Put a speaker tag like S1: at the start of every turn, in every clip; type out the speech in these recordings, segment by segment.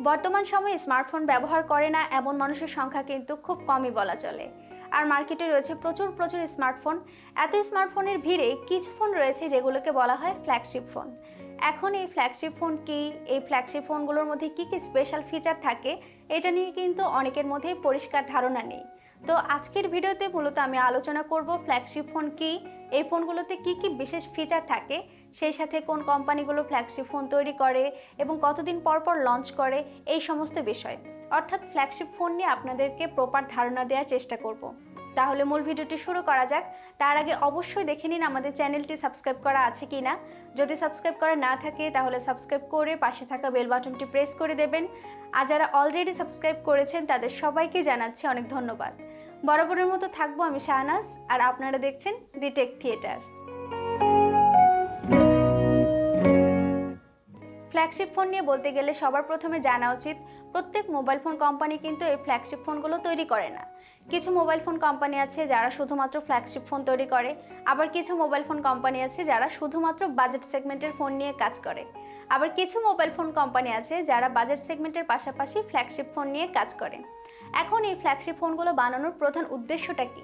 S1: বর্তমান সময়ে স্মার্টফোন ব্যবহার করে না এমন মানুষের সংখ্যা কিন্তু খুব কমই বলা চলে। আর মার্কেটে রয়েছে প্রচুর স্মার্টফোন। এত স্মার্টফোনের ভিড়ে কিছু ফোন রয়েছে যেগুলোকে বলা হয় ফ্ল্যাগশিপ ফোন। এখন এই ফ্ল্যাগশিপ ফোন কি, এই ফ্ল্যাগশিপ ফোনগুলোর মধ্যে কি কি স্পেশাল ফিচার থাকে, এটা নিয়ে কিন্তু অনেকের মধ্যে পরিষ্কার ধারণা নেই। তো আজকের ভিডিওতে মূলত আমি আলোচনা করব ফ্ল্যাগশিপ ফোন কি, এই ফোনগুলোতে কি কি বিশেষ ফিচার থাকে, সেই সাথে কোন কোম্পানিগুলো ফ্ল্যাগশিপ ফোন তৈরি করে এবং কতদিন পর পর লঞ্চ করে, এই সমস্ত বিষয়। অর্থাৎ ফ্ল্যাগশিপ ফোন নিয়ে আপনাদেরকে প্রপার ধারণা দেওয়ার চেষ্টা করব। তাহলে মূল ভিডিওটি শুরু করা যাক। তার আগে অবশ্যই দেখে নিন আমাদের চ্যানেলটি সাবস্ক্রাইব করা আছে কিনা। যদি সাবস্ক্রাইব করা না থাকে তাহলে সাবস্ক্রাইব করে পাশে থাকা বেল বাটনটি প্রেস করে দেবেন। আর যারা অলরেডি সাবস্ক্রাইব করেছেন তাদের সবাইকে জানাচ্ছি অনেক ধন্যবাদ। বরাবরের মতো থাকবো আমি শাহনাজ, আর আপনারা দেখছেন The.Tech.Theatre। ফ্ল্যাগশিপ ফোন নিয়ে বলতে গেলে সবার প্রথমে জানা উচিত প্রত্যেক মোবাইল ফোন কোম্পানি কিন্তু এই ফ্ল্যাগশিপ ফোনগুলো তৈরি করে না। কিছু মোবাইল ফোন কোম্পানি আছে যারা শুধুমাত্র ফ্ল্যাগশিপ ফোন তৈরি করে, আবার কিছু মোবাইল ফোন কোম্পানি আছে যারা শুধুমাত্র বাজেট সেগমেন্টের ফোন নিয়ে কাজ করে, আবার কিছু মোবাইল ফোন কোম্পানি আছে যারা বাজেট সেগমেন্টের পাশাপাশি ফ্ল্যাগশিপ ফোন নিয়ে কাজ করে। এখন এই ফ্ল্যাগশিপ ফোনগুলো বানানোর প্রধান উদ্দেশ্যটা কি?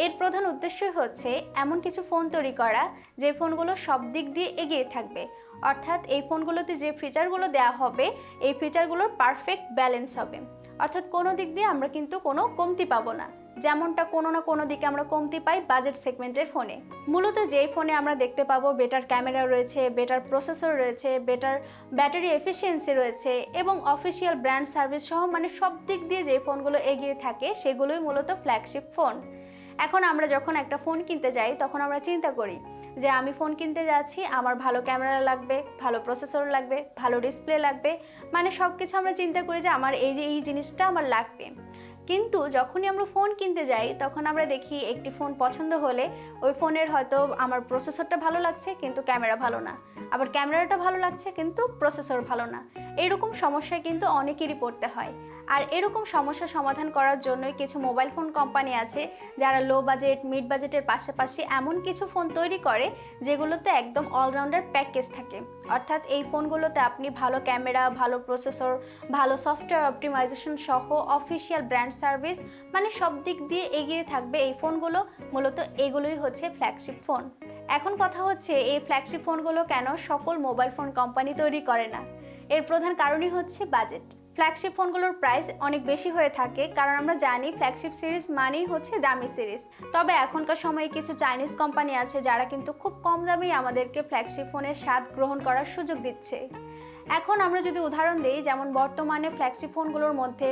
S1: এর প্রধান উদ্দেশ্যই হচ্ছে এমন কিছু ফোন তৈরি করা যে ফোনগুলো সব দিক দিয়ে এগিয়ে থাকবে। অর্থাৎ এই ফোনগুলোতে যে ফিচারগুলো দেওয়া হবে এই ফিচারগুলোর পারফেক্ট ব্যালেন্স হবে। অর্থাৎ কোনো দিক দিয়ে আমরা কিন্তু কোনো কমতি পাবো না, যেমনটা কোনো না কোনো দিকে আমরা কমতি পাই বাজেট সেগমেন্টের ফোনে। মূলত যেই ফোনে আমরা দেখতে পাবো বেটার ক্যামেরা রয়েছে, বেটার প্রসেসর রয়েছে, বেটার ব্যাটারি এফিসিয়েন্সি রয়েছে এবং অফিসিয়াল ব্র্যান্ড সার্ভিস সহ মানে সব দিক দিয়ে যে ফোনগুলো এগিয়ে থাকে সেগুলোই মূলত ফ্ল্যাগশিপ ফোন। এখন আমরা যখন একটা ফোন কিনতে যাই তখন আমরা চিন্তা করি যে আমি ফোন কিনতে যাচ্ছি, আমার ভালো ক্যামেরা লাগবে, ভালো প্রসেসর লাগবে, ভালো ডিসপ্লে লাগবে, মানে সব কিছু আমরা চিন্তা করি যে আমার এই জিনিসটা আমার লাগবে। কিন্তু যখনই আমরা ফোন কিনতে যাই তখন আমরা দেখি একটি ফোন পছন্দ হলে ওই ফোনের হয়তো আমার প্রসেসরটা ভালো লাগছে কিন্তু ক্যামেরা ভালো না, আবার ক্যামেরাটা ভালো লাগছে কিন্তু প্রসেসর ভালো না। এরকম সমস্যায় কিন্তু অনেকেরই পড়তে হয়। আর এরকম সমস্যা সমাধান করার জন্যই কিছু মোবাইল ফোন কোম্পানি আছে যারা লো বাজেট, মিড বাজেটের পাশাপাশি এমন কিছু ফোন তৈরি করে যেগুলোতে একদম অলরাউন্ডার প্যাকেজ থাকে। অর্থাৎ এই ফোনগুলোতে আপনি ভালো ক্যামেরা, ভালো প্রসেসর, ভালো সফটওয়্যার অপটিমাইজেশন সহ অফিসিয়াল ব্র্যান্ড সার্ভিস, মানে সব দিক দিয়ে এগিয়ে থাকবে এই ফোনগুলো। মূলত এগুলোই হচ্ছে ফ্ল্যাগশিপ ফোন। এখন কথা হচ্ছে এই ফ্ল্যাগশিপ ফোনগুলো কেন সকল মোবাইল ফোন কোম্পানি তৈরি করে না? এর প্রধান কারণই হচ্ছে বাজেট। ফ্ল্যাগশিপ ফোনগুলোর প্রাইস অনেক বেশি হয়ে থাকে, কারণ আমরা জানি ফ্ল্যাগশিপ সিরিজ মানেই হচ্ছে দামি সিরিজ। তবে এখনকার সময়ে কিছু চাইনিজ কোম্পানি আছে যারা কিন্তু খুব কম দামেই আমাদেরকে ফ্ল্যাগশিপ ফোনের স্বাদ গ্রহণ করার সুযোগ দিচ্ছে। এখন আমরা যদি উদাহরণ দিই, যেমন বর্তমানে ফ্ল্যাগশিপ ফোনগুলোর মধ্যে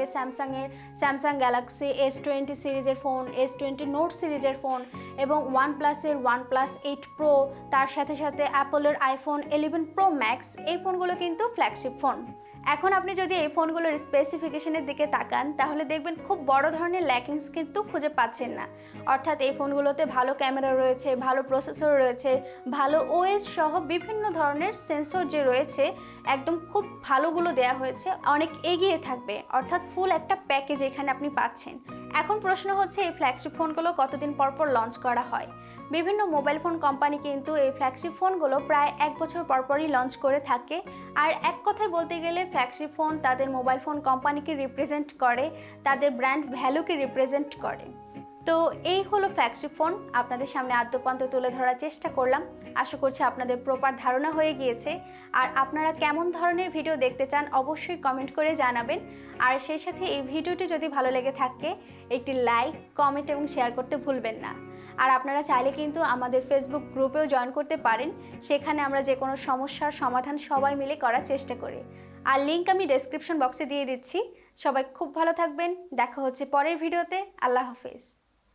S1: স্যামসাং গ্যালাক্সি S20 সিরিজের ফোন, S20 নোট সিরিজের ফোন এবং ওয়ানপ্লাসের OnePlus 8 Pro, তার সাথে সাথে অ্যাপলের iPhone 11 Pro Max, এই ফোনগুলো কিন্তু ফ্ল্যাগশিপ ফোন। এখন আপনি যদি এই ফোনগুলোর স্পেসিফিকেশনের দিকে তাকান তাহলে দেখবেন খুব বড় ধরনের ল্যাকিংস কিন্তু খুঁজে পাচ্ছেন না। অর্থাৎ এই ফোনগুলোতে ভালো ক্যামেরা রয়েছে, ভালো প্রসেসর রয়েছে, ভালো OS সহ বিভিন্ন ধরনের সেন্সর যে রয়েছে একদম খুব ভালোগুলো দেওয়া হয়েছে, অনেক এগিয়ে থাকবে। অর্থাৎ ফুল একটা প্যাকেজ এখানে আপনি পাচ্ছেন। এখন প্রশ্ন হচ্ছে এই ফ্ল্যাগশিপ ফোনগুলো কতদিন পর পর লঞ্চ করা হয়? বিভিন্ন মোবাইল ফোন কোম্পানি কিন্তু এই ফ্ল্যাগশিপ ফোনগুলো প্রায় 1 বছর পরপরই লঞ্চ করে থাকে। আর এক কথায় বলতে গেলে ফ্ল্যাগশিপ ফোন তাদের মোবাইল ফোন কোম্পানিকে রিপ্রেজেন্ট করে, তাদের ব্র্যান্ড ভ্যালুকে রিপ্রেজেন্ট করে। তো এই হলো ফ্ল্যাগশিপ ফোন। আপনাদের সামনে আদ্যপান্ত তুলে ধরার চেষ্টা করলাম। আশা করছি আপনাদের প্রপার ধারণা হয়ে গিয়েছে। আর আপনারা কেমন ধরনের ভিডিও দেখতে চান অবশ্যই কমেন্ট করে জানাবেন। আর সেই সাথে এই ভিডিওটি যদি ভালো লেগে থাকে একটি লাইক, কমেন্ট এবং শেয়ার করতে ভুলবেন না। আর আপনারা চাইলে কিন্তু আমাদের ফেসবুক গ্রুপেও জয়েন করতে পারেন। সেখানে আমরা যে কোনো সমস্যার সমাধান সবাই মিলে করার চেষ্টা করি। আর লিঙ্ক আমি ডেসক্রিপশন বক্সে দিয়ে দিচ্ছি। সবাই খুব ভালো থাকবেন। দেখা হচ্ছে পরের ভিডিওতে। আল্লাহ হাফেজ।